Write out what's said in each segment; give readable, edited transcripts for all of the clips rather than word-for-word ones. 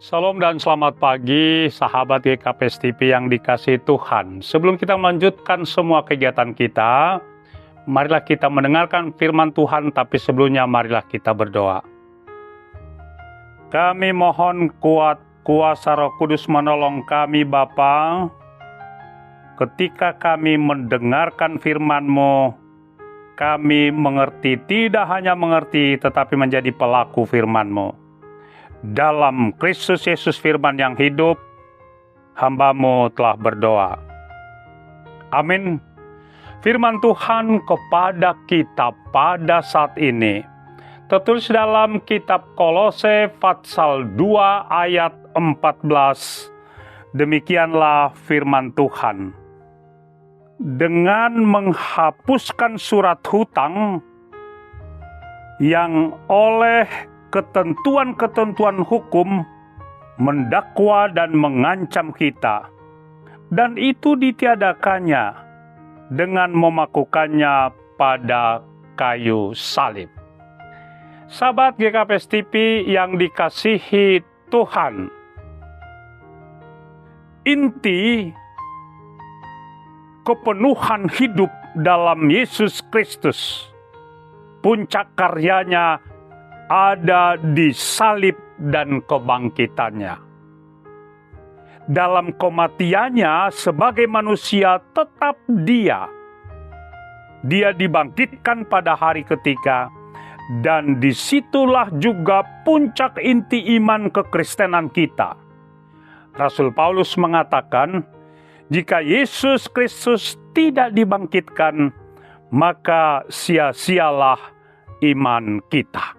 Salam dan selamat pagi, sahabat GKPS TV yang dikasihi Tuhan. Sebelum kita melanjutkan semua kegiatan kita, marilah kita mendengarkan firman Tuhan, tapi sebelumnya marilah kita berdoa. Kami mohon kuasa Roh Kudus menolong kami Bapa, ketika kami mendengarkan firman-Mu, kami mengerti, tidak hanya mengerti, tetapi menjadi pelaku firman-Mu. Dalam Kristus Yesus firman yang hidup, hamba-Mu telah berdoa. Amin. Firman Tuhan kepada kita pada saat ini tertulis dalam kitab Kolose pasal 2 ayat 14. Demikianlah firman Tuhan. Dengan menghapuskan surat hutang yang oleh ketentuan-ketentuan hukum mendakwa dan mengancam kita, dan itu ditiadakannya dengan memakukannya pada kayu salib. Sahabat GKPS TV yang dikasihi Tuhan, inti kepenuhan hidup dalam Yesus Kristus, puncak karyanya ada di salib dan kebangkitannya. Dalam kematiannya sebagai manusia tetap dia dibangkitkan pada hari ketiga, dan disitulah juga puncak inti iman kekristenan kita. Rasul Paulus mengatakan, jika Yesus Kristus tidak dibangkitkan, maka sia-sialah iman kita.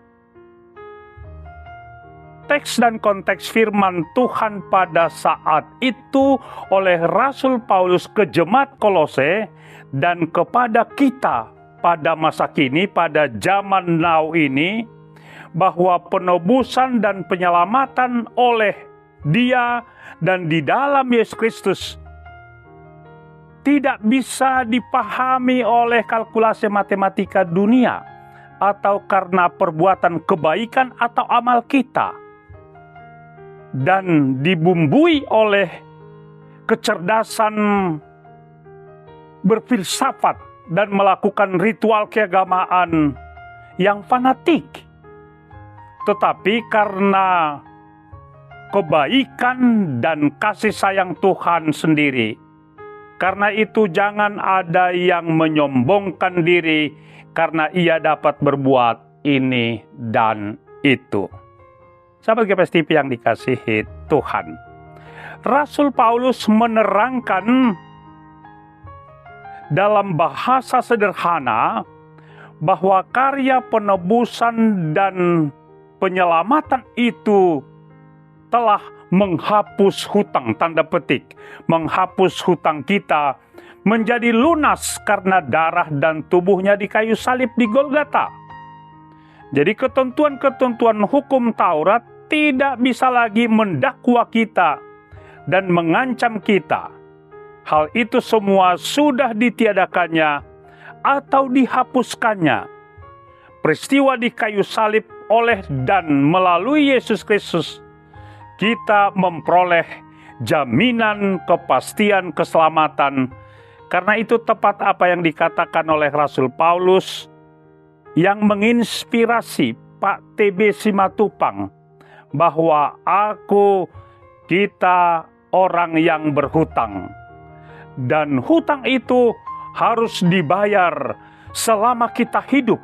Teks dan konteks firman Tuhan pada saat itu oleh Rasul Paulus ke jemaat Kolose dan kepada kita pada masa kini, pada zaman now ini, bahwa penebusan dan penyelamatan oleh Dia dan di dalam Yesus Kristus tidak bisa dipahami oleh kalkulasi matematika dunia atau karena perbuatan kebaikan atau amal kita, dan dibumbui oleh kecerdasan berfilsafat dan melakukan ritual keagamaan yang fanatik. Tetapi karena kebaikan dan kasih sayang Tuhan sendiri, karena itu jangan ada yang menyombongkan diri karena ia dapat berbuat ini dan itu. Sahabat GKPS TV yang dikasihi Tuhan, Rasul Paulus menerangkan dalam bahasa sederhana bahwa karya penebusan dan penyelamatan itu telah menghapus hutang, tanda petik, menghapus hutang kita menjadi lunas karena darah dan tubuhnya di kayu salib di Golgota. Jadi ketentuan-ketentuan hukum Taurat tidak bisa lagi mendakwa kita dan mengancam kita. Hal itu semua sudah ditiadakannya atau dihapuskannya. Peristiwa di kayu salib oleh dan melalui Yesus Kristus, kita memperoleh jaminan kepastian keselamatan. Karena itu tepat apa yang dikatakan oleh Rasul Paulus yang menginspirasi Pak TB Simatupang, bahwa kita orang yang berhutang, dan hutang itu harus dibayar selama kita hidup,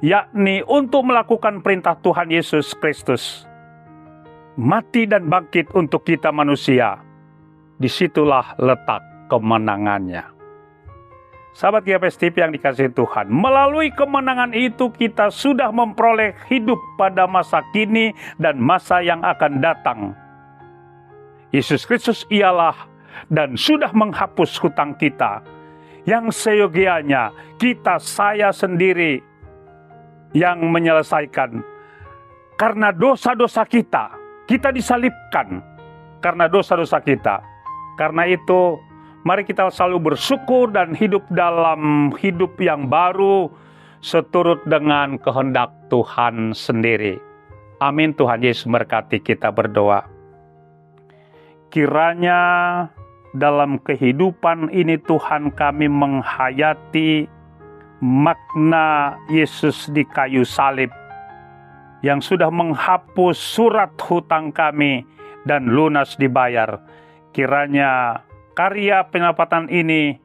yakni untuk melakukan perintah Tuhan Yesus Kristus, mati dan bangkit untuk kita manusia. Disitulah letak kemenangannya. Sahabat GKPS TV yang dikasihi Tuhan, melalui kemenangan itu kita sudah memperoleh hidup pada masa kini dan masa yang akan datang. Yesus Kristus ialah dan sudah menghapus hutang kita, yang seyogianya saya sendiri yang menyelesaikan. Karena dosa-dosa kita disalibkan karena dosa-dosa kita. Karena itu, mari kita selalu bersyukur dan hidup dalam hidup yang baru seturut dengan kehendak Tuhan sendiri. Amin. Tuhan Yesus memberkati, kita berdoa. Kiranya dalam kehidupan ini Tuhan kami menghayati makna Yesus di kayu salib yang sudah menghapus surat hutang kami dan lunas dibayar. Kiranya karya penyelamatan ini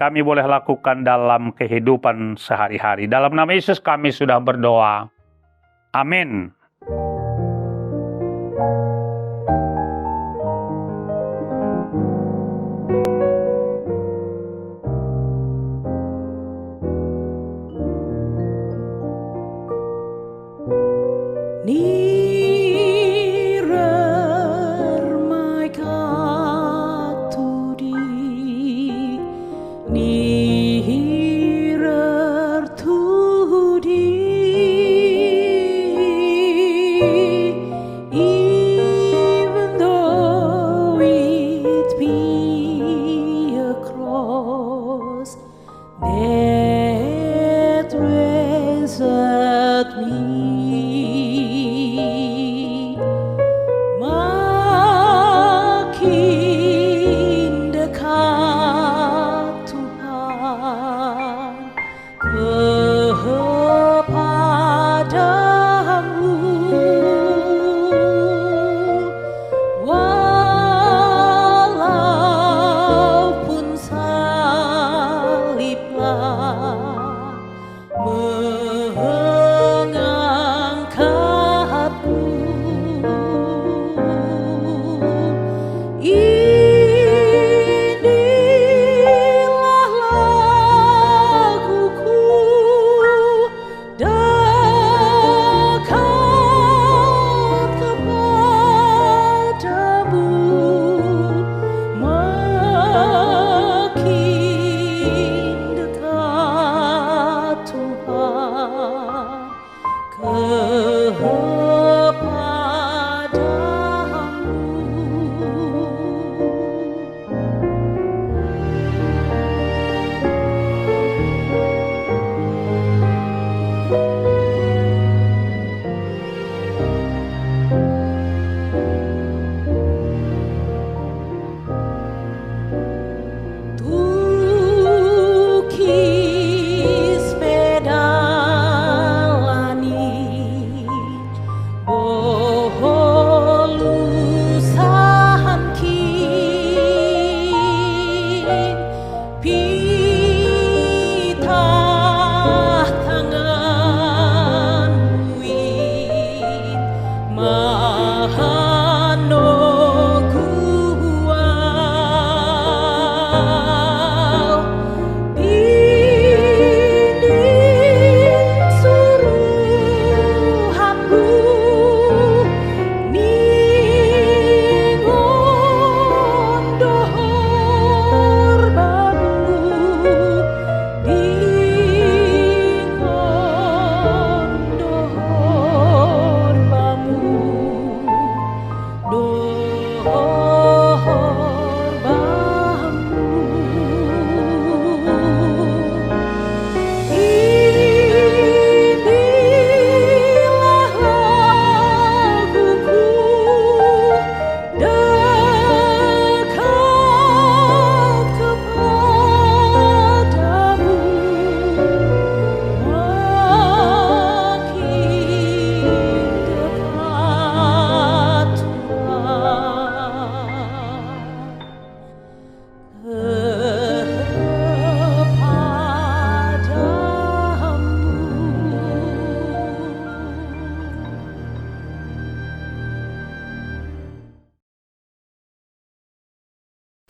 kami boleh lakukan dalam kehidupan sehari-hari. Dalam nama Yesus kami sudah berdoa. Amin.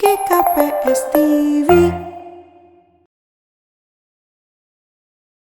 GKPS TV.